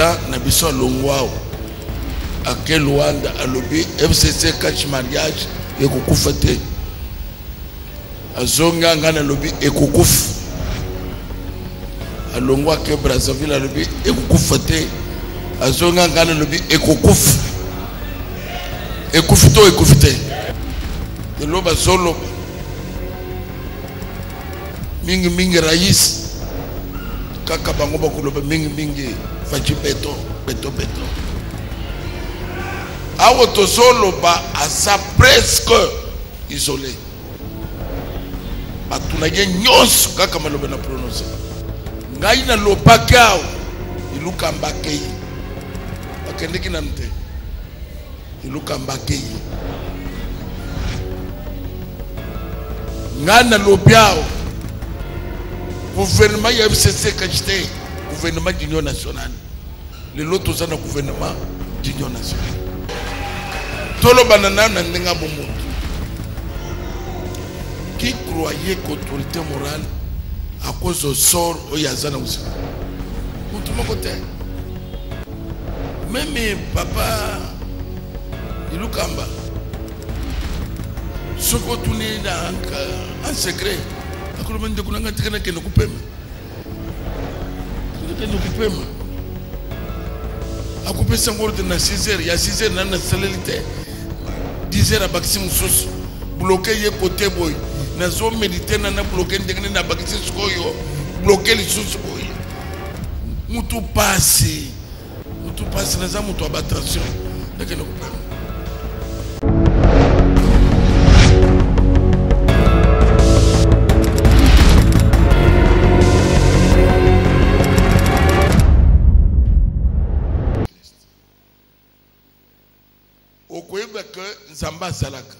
président Nabiso Longwao à quel Luanda à lobby FCC catch mariage et kukufate azonga ngana lobby et kukuf alongwa ke Brazzaville lobby et kukufate azonga ngana lobby et kukuf et kufito et kufite de loba solo mingi mingi rais kaka bango bakuloba mingi mingi fachi beto awo to solo ba asa presque isolé batunage nyos kaka maloba na prononcer ngai na lopakao iluka mbakei akendeki na mte iluka mbakei ngana lobiao gouvernement ya FCC kachite gouvernement d'union nationale le loto sana gouvernement d'union nationale tolo banana na ndenga bomoto qui croyait qu'autorité morale à cause au sort au yazana aussi tout mon côté même papa ilukamba soko tuni en secret akolo mende kunanga tikana kendo kupema akupesa ngorde na 6h ya 6h na salelite 10h abakisi mususu bloquer ye côté boy na zo méditer na bloquer ndengene na bakisi skoyo bloquer lisusu boy mutu passe na za mutu abattention ndekene kupema que Nzamba Salaka.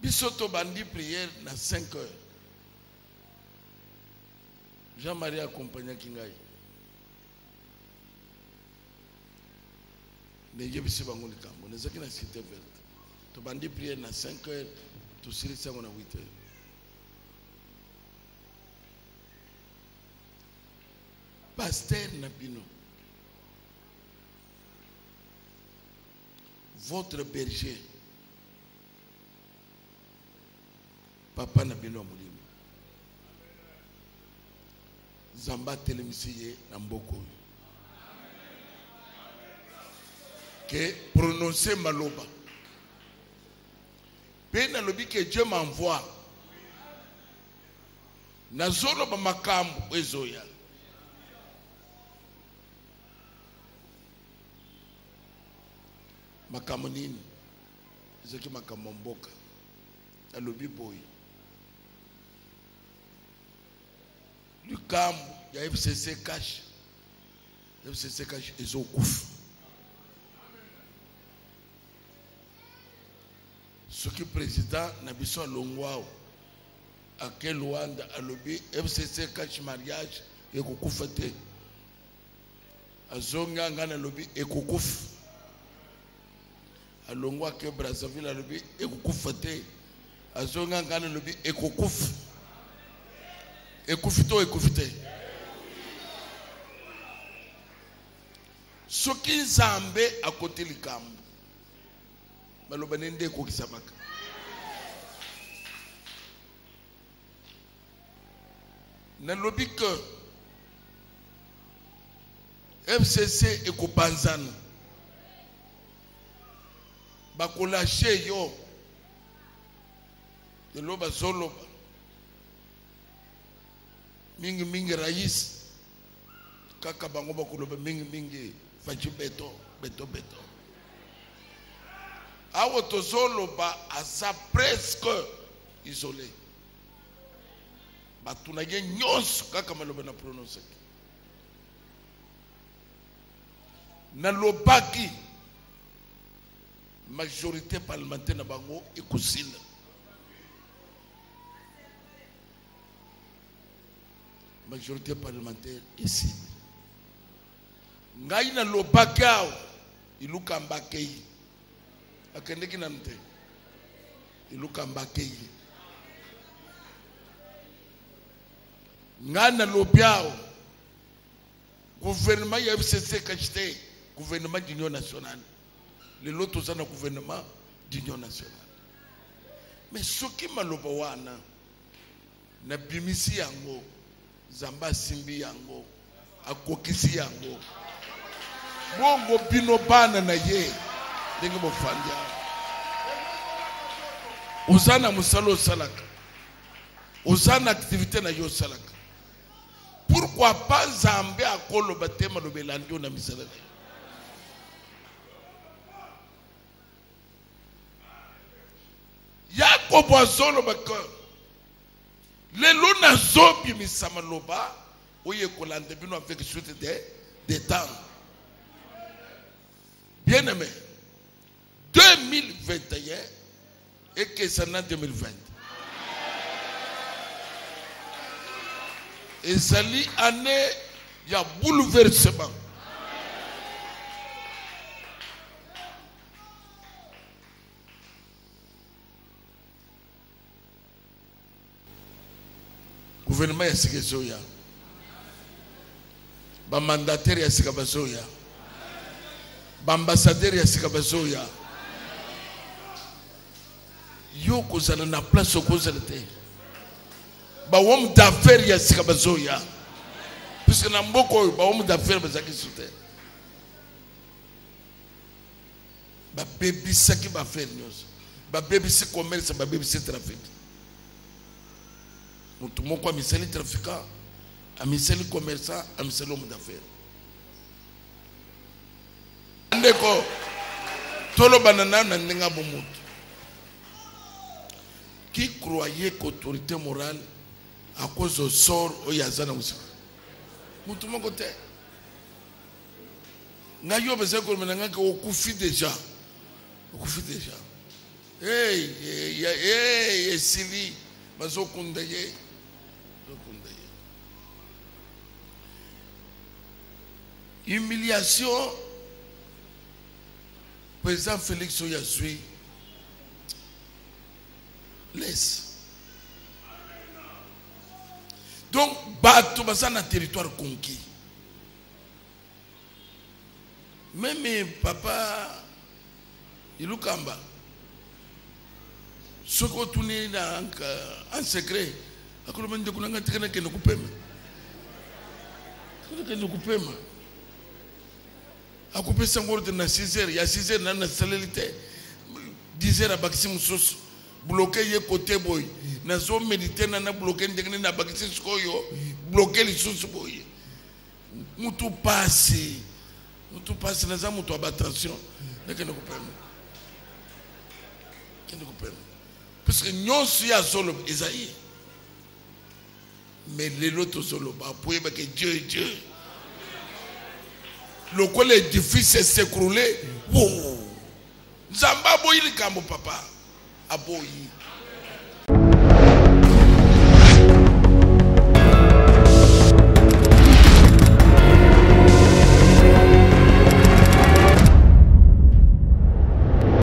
Bisoto bandi prière na 5 heures. Jean-Marie accompagna Kingai. Neje bisi bango likambo. Nezaki na cité verte. To bandi prière na 5 heures, to silisa na 8 heures. Pasteur Nabino. Votre berger, Papa Nabino Moulimi, Zamba Telemisiye Namboko, que prononcer Maloba. Pena lobi que Dieu m'envoie. Nazolo ba makambo ezoya. Makambo nini ezaki makambo mboka alobi boy likambo ya FCC cash ezokufa soki président Nabiso Longwao à quel Luanda alobi FCC cash mariage ekokufa te azonga ngana alobi ekokufa alongwa ke Brazzaville alobi ekukufa te azonga ngana lobi ekokufa ekufito ekufite soki Nzambe akote likambo maloba nende ekokisabaka nalobi ke FCC ekopanzana bakolashe yo de loba zoloba mingi mingi rais kaka bango bakoloba mingi mingi fachi beto awo to zoloba asa presque isolé batunage nyos kaka maloba na prononcer na lobaki majorité parlementaire na bango ekosila majorité parlementaire ici ngai na lobakao iluka mbakei akendeki na mte iluka mbakei ngana lobiao gouvernement ya FCC kachite gouvernement d'union nationale le loto sana gouvernement d'union nationale mais soki maloba wana na bimisi yango zamba simbi yango akokisi yango bongo bino bana na ye ndenge bofandi uzana musalo salaka uzana activité na yo salaka pourquoi pas Zambé à koloba tema lo belandio na misala Yakobo azolo bako le luna zobi misama loba oye kolande bino avec suite des temps bien aimé 2021 et que ça en 2020 et sali année il y a bouleversement gouvernement ya sikezoya ba mandataire ya sikabazoya ba ambassadeur ya sikabazoya yo kozala na place okozala te ba homme d'affaires ya sikabazoya puisque na mboko ba homme d'affaires bazaki soute ba baby saki ba faire news ba baby si commerce ba baby si trafic mutu moko amisali trafiquant amisali commerçant amisali homme d'affaires ndeko tolo banana na ndinga bomutu qui croyait qu'autorité morale à cause au sort au yazana musa mutu moko te ngayo bese ko menanga ko okufi déjà hey sili bazokunda ye humiliation président Félix Oyazui laisse donc bato baza na territoire conquis même papa Ilukamba soko tuni na en secret akolo mende kunanga tikana kene kupema akupesa ngorde na 6h ya 6h na salélité 10h abakisi mususu bloqué ye côté boy na zo méditer na bloqué ndengene na bakisi sikoyo bloqué lisusu boy mutu passe na za mutu aba attention nekene kupema parce que nyonso ya solo Isaïe mais les autres solo ba poye ba que Dieu le col est difficile s'écrouler wow zamba boyi likambo papa aboyi